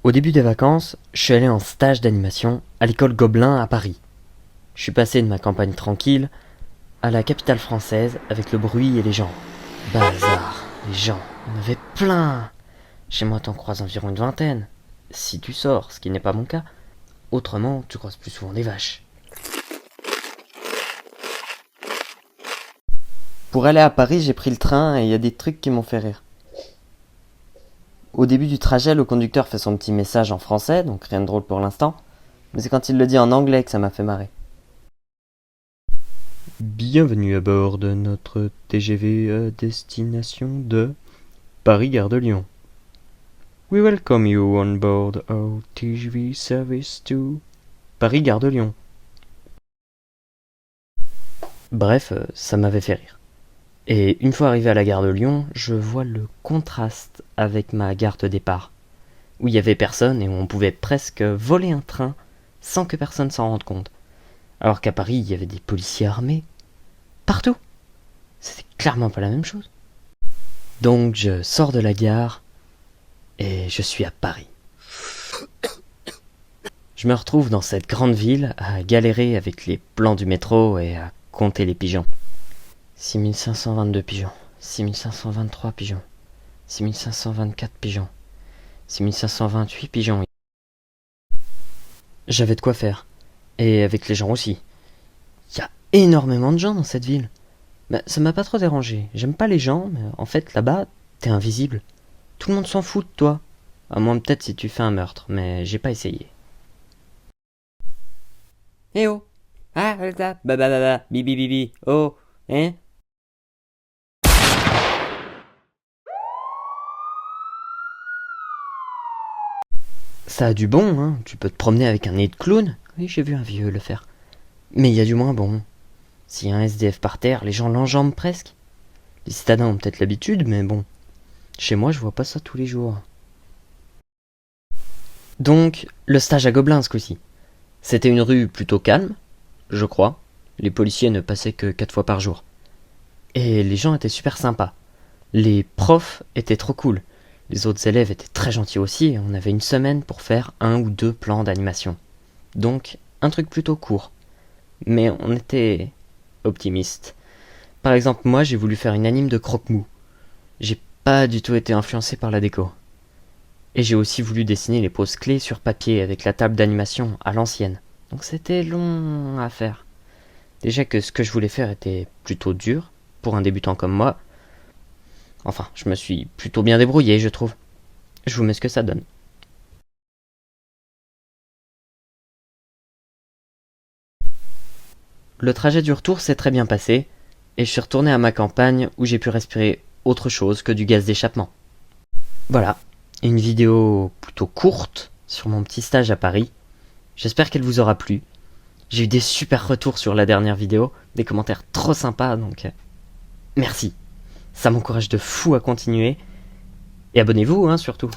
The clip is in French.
Au début des vacances, je suis allé en stage d'animation à l'école Gobelin à Paris. Je suis passé de ma campagne tranquille à la capitale française avec le bruit et les gens. Bazar, les gens, il y en avait plein. Chez moi, t'en croises environ une vingtaine. Si tu sors, ce qui n'est pas mon cas. Autrement, tu croises plus souvent des vaches. Pour aller à Paris, j'ai pris le train et il y a des trucs qui m'ont fait rire. Au début du trajet, le conducteur fait son petit message en français, donc rien de drôle pour l'instant. Mais c'est quand il le dit en anglais que ça m'a fait marrer. Bienvenue à bord de notre TGV à destination de Paris-Gare de Lyon. We welcome you on board our TGV service to Paris-Gare de Lyon. Bref, ça m'avait fait rire. Et une fois arrivé à la gare de Lyon, je vois le contraste avec ma gare de départ, où il y avait personne et où on pouvait presque voler un train sans que personne s'en rende compte. Alors qu'à Paris, il y avait des policiers armés partout. C'était clairement pas la même chose. Donc je sors de la gare et je suis à Paris. Je me retrouve dans cette grande ville à galérer avec les plans du métro et à compter les pigeons. 6522 pigeons, 6523 pigeons, 6524 pigeons, 6528 pigeons. J'avais de quoi faire. Et avec les gens aussi. Il y a énormément de gens dans cette ville. Mais ça m'a pas trop dérangé. J'aime pas les gens, mais en fait là-bas, t'es invisible. Tout le monde s'en fout de toi. À moins peut-être si tu fais un meurtre, mais j'ai pas essayé. Eh oh. Ah, ça, bibi bibi, oh, hein. Ça a du bon, hein. Tu peux te promener avec un nez de clown. Oui, j'ai vu un vieux le faire. Mais il y a du moins bon. S'il y a un SDF par terre, les gens l'enjambent presque. Les citadins ont peut-être l'habitude, mais bon. Chez moi, je vois pas ça tous les jours. Donc, le stage à Gobelin ce coup-ci. C'était une rue plutôt calme, je crois. Les policiers ne passaient que 4 fois par jour. Et les gens étaient super sympas. Les profs étaient trop cool. Les autres élèves étaient très gentils aussi et on avait une semaine pour faire 1 ou 2 plans d'animation. Donc, un truc plutôt court. Mais on était optimistes. Par exemple, moi, j'ai voulu faire une anime de croque-mou. J'ai pas du tout été influencé par la déco. Et j'ai aussi voulu dessiner les poses clés sur papier avec la table d'animation à l'ancienne. Donc c'était long à faire. Déjà que ce que je voulais faire était plutôt dur, pour un débutant comme moi. Enfin, je me suis plutôt bien débrouillé, je trouve. Je vous mets ce que ça donne. Le trajet du retour s'est très bien passé, et je suis retourné à ma campagne où j'ai pu respirer autre chose que du gaz d'échappement. Voilà, une vidéo plutôt courte sur mon petit stage à Paris. J'espère qu'elle vous aura plu. J'ai eu des super retours sur la dernière vidéo, des commentaires trop sympas, donc merci. Ça m'encourage de fou à continuer. Et abonnez-vous, hein, surtout.